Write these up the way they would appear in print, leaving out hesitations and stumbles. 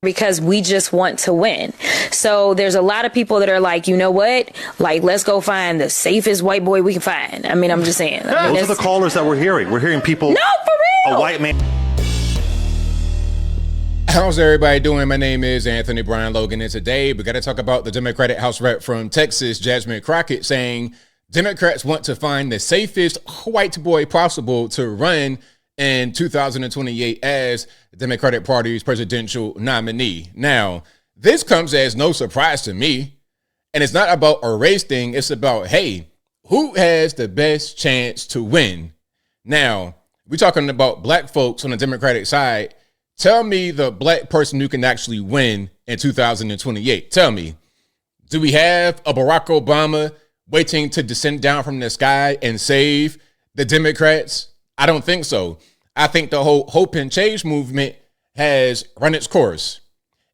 because we just want to win. So there's a lot of people that are like, you know what? Like, let's go find the safest white boy we can find. I mean, I'm just saying. Those are the callers that we're hearing. We're hearing people. No, for real. A white man. How's everybody doing? My name is Anthony Brian Logan, and today we got to talk about the Democratic House Rep from Texas, Jasmine Crockett, saying Democrats want to find the safest white boy possible to run in 2028 as the Democratic Party's presidential nominee. Now, this comes as no surprise to me, and it's not about a race thing. It's about, hey, who has the best chance to win? Now, we're talking about black folks on the Democratic side. Tell me the black person who can actually win in 2028. Tell me, do we have a Barack Obama waiting to descend down from the sky and save the Democrats? I don't think so. I think the whole hope and change movement has run its course.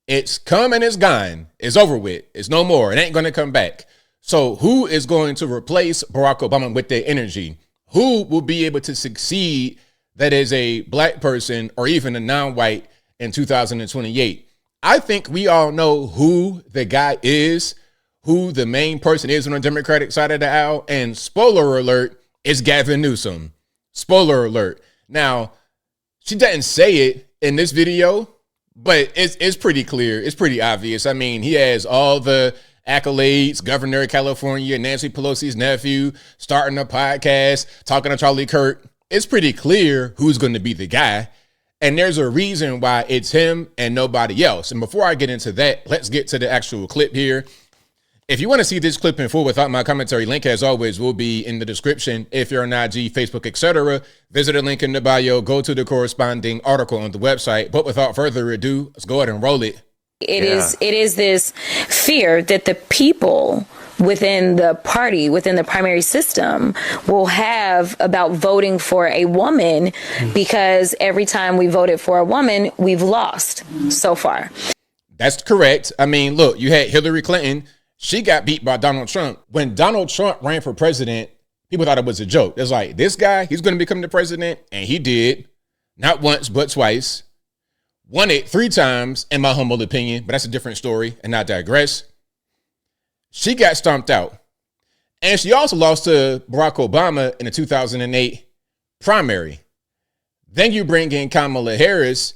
It's come and it's gone. It's over with. It's no more. It ain't going to come back. So who is going to replace Barack Obama with their energy? Who will be able to succeed that is a black person or even a non-white in 2028? I think we all know who the guy is, who the main person is on the Democratic side of the aisle. And spoiler alert, it's Gavin Newsom. Spoiler alert. Now, she doesn't say it in this video, but it's pretty clear. It's pretty obvious. I mean, he has all the accolades, governor of California, Nancy Pelosi's nephew, starting a podcast, talking to Charlie Kirk. It's pretty clear who's going to be the guy. And there's a reason why it's him and nobody else. And before I get into that, let's get to the actual clip here. If you want to see this clip in full without my commentary, link as always will be in the description. If you're on IG, Facebook, etc., visit the link in the bio, go to the corresponding article on the website. But without further ado, let's go ahead and roll it. It is this fear that the people within the party, within the primary system, will have about voting for a woman, because every time we voted for a woman, we've lost so far. That's correct. I mean, look, you had Hillary Clinton. She got beat by Donald Trump. When Donald Trump ran for president, people thought it was a joke. It's like, this guy, he's going to become the president. And he did. Not once, but twice. Won it 3 times, in my humble opinion. But that's a different story, and I digress. She got stomped out. And she also lost to Barack Obama in the 2008 primary. Then you bring in Kamala Harris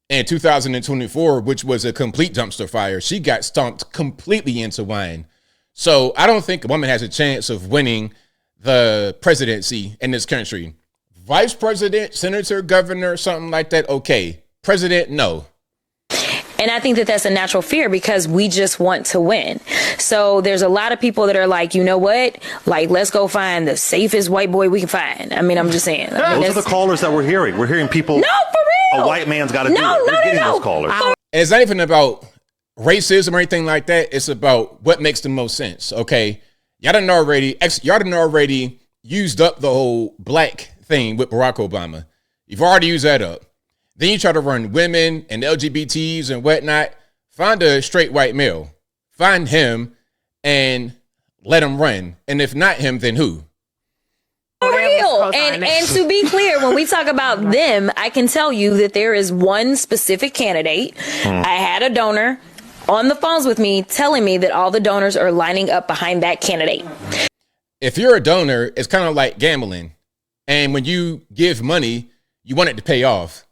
in 2024, which was a complete dumpster fire. She got stomped completely into wine. So I don't think a woman has a chance of winning the presidency in this country. Vice president, senator, governor, something like that, okay. President, no. And I think that that's a natural fear because we just want to win. So there's a lot of people that are like, you know what? Like, let's go find the safest white boy we can find. I mean, I'm just saying. Those are the callers that we're hearing. We're hearing people. No, for real. A white man's got to do it. We're getting those callers. It's not even about racism or anything like that. It's about what makes the most sense. Okay. Y'all done already used up the whole black thing with Barack Obama. You've already used that up. Then you try to run women and LGBTs and whatnot. Find a straight white male. Find him and let him run. And if not him, then who? For real. And to be clear, when we talk about them, I can tell you that there is one specific candidate. I had a donor on the phones with me telling me that all the donors are lining up behind that candidate. If you're a donor, it's kind of like gambling. And when you give money, you want it to pay off.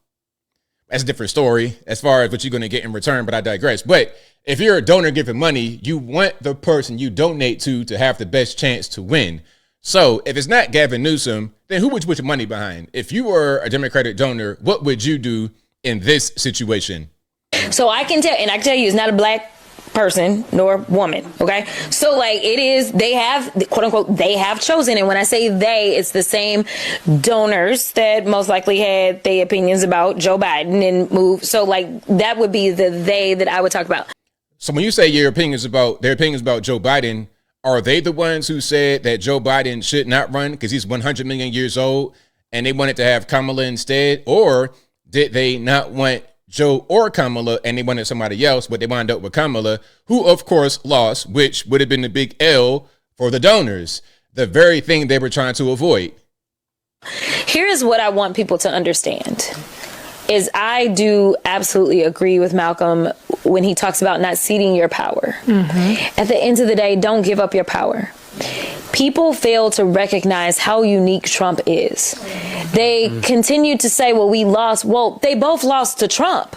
That's a different story as far as what you're going to get in return, but I digress. But if you're a donor giving money, you want the person you donate to have the best chance to win. So if it's not Gavin Newsom, then who would you put your money behind? If you were a Democratic donor, what would you do in this situation? So I can tell, and I can tell you it's not a black person nor woman. Okay. So like it is, they have, quote unquote, they have chosen. And when I say they, it's the same donors that most likely had their opinions about Joe Biden and move. So like that would be the they that I would talk about. So when you say their opinions about Joe Biden, are they the ones who said that Joe Biden should not run because he's 100 million years old and they wanted to have Kamala instead? Or did they not want Joe or Kamala and they wanted somebody else, but they wound up with Kamala, who of course lost, which would have been a big L for the donors, the very thing they were trying to avoid? Here is what I want people to understand. is I do absolutely agree with Malcolm when he talks about not ceding your power. At the end of the day, don't give up your power. People fail to recognize how unique Trump is. They continue to say, well, we lost. Well, they both lost to Trump.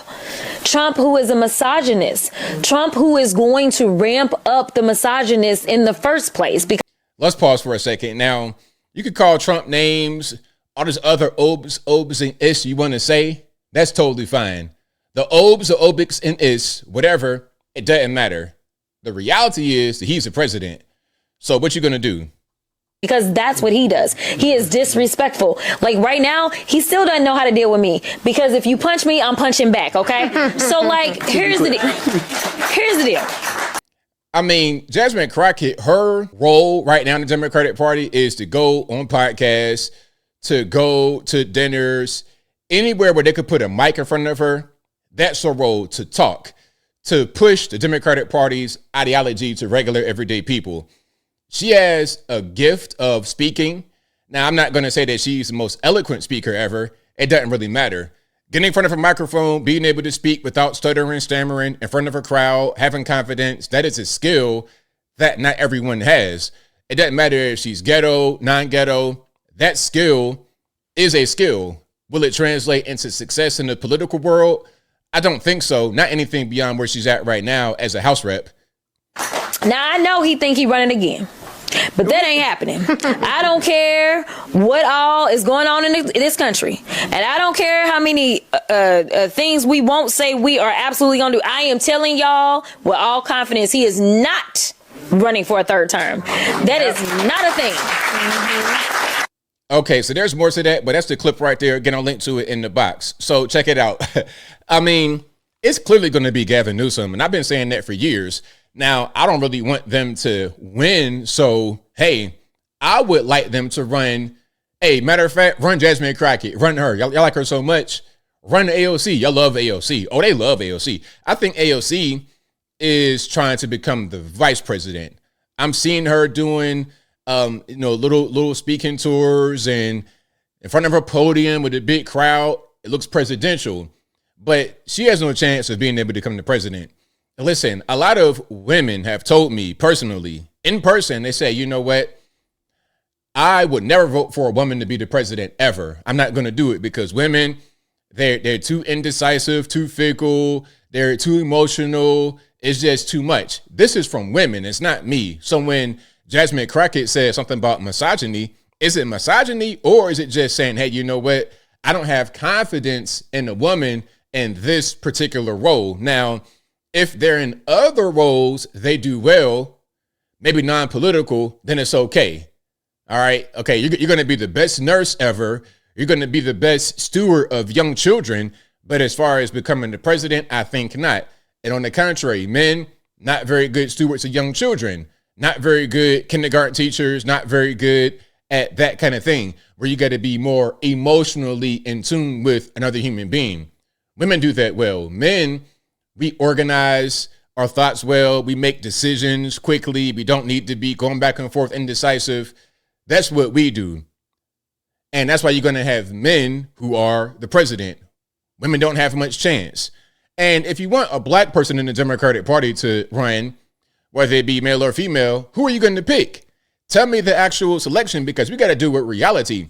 Trump, who is a misogynist. Trump, who is going to ramp up the misogynist in the first place. Because let's pause for a second. Now, you could call Trump names, all this other obs, and ish you want to say. That's totally fine. The obs, the obics, and is, whatever, it doesn't matter. The reality is that he's the president. So what you going to do? Because that's what he does. He is disrespectful. Like right now, he still doesn't know how to deal with me. Because if you punch me, I'm punching back, okay? So like, here's the deal. I mean, Jasmine Crockett, her role right now in the Democratic Party is to go on podcasts, to go to dinners, anywhere where they could put a mic in front of her. That's her role, to talk, to push the Democratic Party's ideology to regular everyday people. She has a gift of speaking. Now, I'm not going to say that she's the most eloquent speaker ever. It doesn't really matter. Getting in front of a microphone, being able to speak without stuttering, stammering, in front of a crowd, having confidence, that is a skill that not everyone has. It doesn't matter if she's ghetto, non-ghetto. That skill is a skill. Will it translate into success in the political world? I don't think so. Not anything beyond where she's at right now as a House rep. Now, I know he think he running again. But that ain't happening. I don't care what all is going on in this country. And I don't care how many things we won't say we are absolutely going to do. I am telling y'all with all confidence, he is not running for a third term. That is not a thing. Okay, so there's more to that, but that's the clip right there. Again, I'll link to it in the box. So check it out. I mean, it's clearly going to be Gavin Newsom, and I've been saying that for years. Now, I don't really want them to win, so, hey, I would like them to run, hey, matter of fact, run Jasmine Crockett, run her. Y'all like her so much. Run the AOC. Y'all love AOC. Oh, they love AOC. I think AOC is trying to become the vice president. I'm seeing her doing, little speaking tours and in front of her podium with a big crowd. It looks presidential, but she has no chance of being able to become the president. Listen, a lot of women have told me personally, in person, they say, you know what? I would never vote for a woman to be the president ever. I'm not going to do it because women, they're too indecisive, too fickle, they're too emotional. It's just too much. This is from women. It's not me. So when Jasmine Crockett says something about misogyny, is it misogyny or is it just saying, hey, you know what? I don't have confidence in a woman in this particular role. Now, if they're in other roles, they do well, maybe non-political, then it's okay. All right. Okay. You're going to be the best nurse ever. You're going to be the best steward of young children. But as far as becoming the president, I think not. And on the contrary, men, not very good stewards of young children, not very good kindergarten teachers, not very good at that kind of thing, where you got to be more emotionally in tune with another human being. Women do that well. Men, we organize our thoughts well. We make decisions quickly. We don't need to be going back and forth indecisive. That's what we do. And that's why you're going to have men who are the president. Women don't have much chance. And if you want a black person in the Democratic Party to run, whether it be male or female, who are you going to pick? Tell me the actual selection, because we got to do with reality.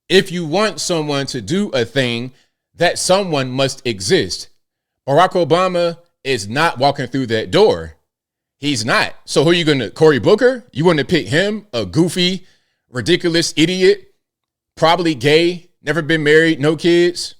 If you want someone to do a thing, that someone must exist. Barack Obama is not walking through that door. He's not. So who are you going to, Cory Booker? You want to pick him, a goofy, ridiculous idiot, probably gay, never been married, no kids?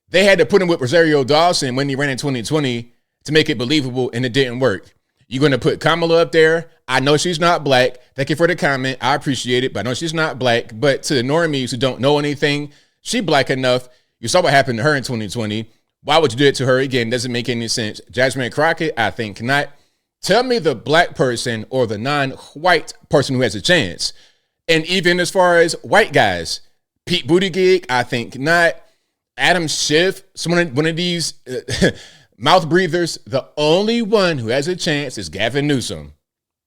They had to put him with Rosario Dawson when he ran in 2020 to make it believable, and it didn't work. You're going to put Kamala up there. I know she's not black. Thank you for the comment. I appreciate it, but I know she's not black. But to the normies who don't know anything, she black enough. You saw what happened to her in 2020. Why would you do it to her again? Doesn't make any sense. Jasmine Crockett, I think not. Tell me the black person or the non-white person who has a chance. And even as far as white guys, Pete Buttigieg, I think not. Adam Schiff, one of these mouth breathers, the only one who has a chance is Gavin Newsom.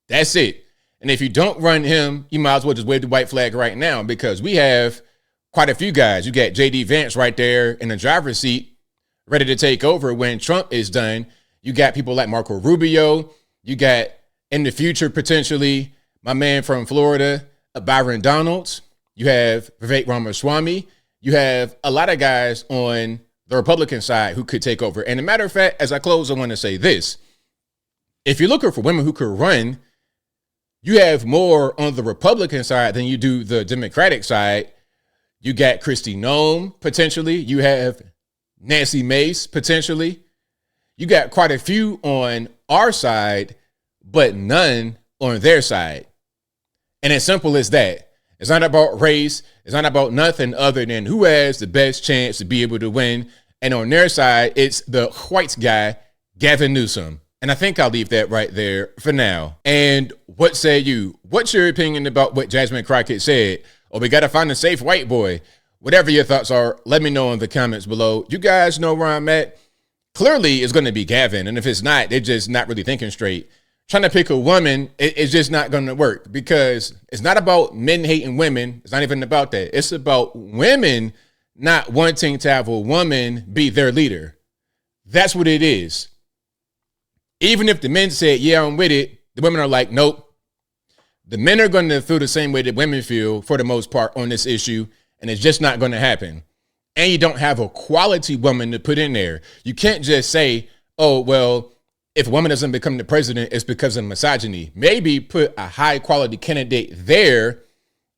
That's it. And if you don't run him, you might as well just wave the white flag right now, because we have quite a few guys. You got JD Vance right there in the driver's seat, ready to take over when Trump is done. You got people like Marco Rubio. You got, in the future, potentially, my man from Florida, Byron Donalds. You have Vivek Ramaswamy. You have a lot of guys on the Republican side who could take over. And a matter of fact, as I close, I want to say this. If you're looking for women who could run, you have more on the Republican side than you do the Democratic side. You got Kristi Noem, potentially. You have Nancy Mace, potentially. You got quite a few on our side, but none on their side. And as simple as that. It's not about race. It's not about nothing other than who has the best chance to be able to win. And on their side, it's the white guy, Gavin Newsom. And I think I'll leave that right there for now. And what say you? What's your opinion about what Jasmine Crockett said? Or we got to find a safe white boy. Whatever your thoughts are, let me know in the comments below. You guys know where I'm at. Clearly, it's going to be Gavin. And if it's not, they're just not really thinking straight. Trying to pick a woman, it's just not going to work, because it's not about men hating women. It's not even about that. It's about women not wanting to have a woman be their leader. That's what it is. Even if the men said, yeah, I'm with it, the women are like, nope. The men are going to feel the same way that women feel for the most part on this issue, and it's just not going to happen. And you don't have a quality woman to put in there. You can't just say, oh, well, if a woman doesn't become the president, it's because of misogyny. Maybe put a high quality candidate there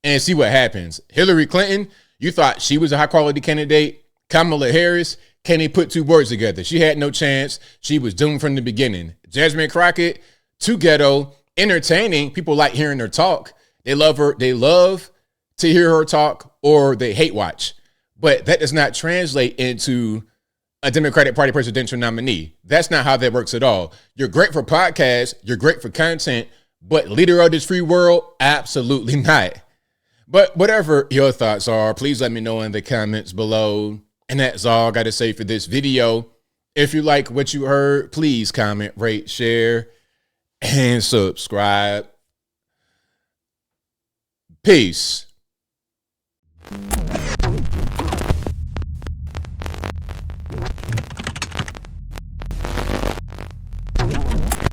and see what happens. Hillary Clinton, you thought she was a high quality candidate. Kamala Harris, can't even put two words together. She had no chance. She was doomed from the beginning. Jasmine Crockett, too ghetto, entertaining. People like hearing her talk. They love her. They love to hear her talk, or they hate watch. But that does not translate into a Democratic Party presidential nominee. That's not how that works at all. You're great for podcasts. You're great for content, but leader of this free world? Absolutely not. But whatever your thoughts are, please let me know in the comments below. And that's all I got to say for this video. If you like what you heard, please comment, rate, share, and subscribe. Peace.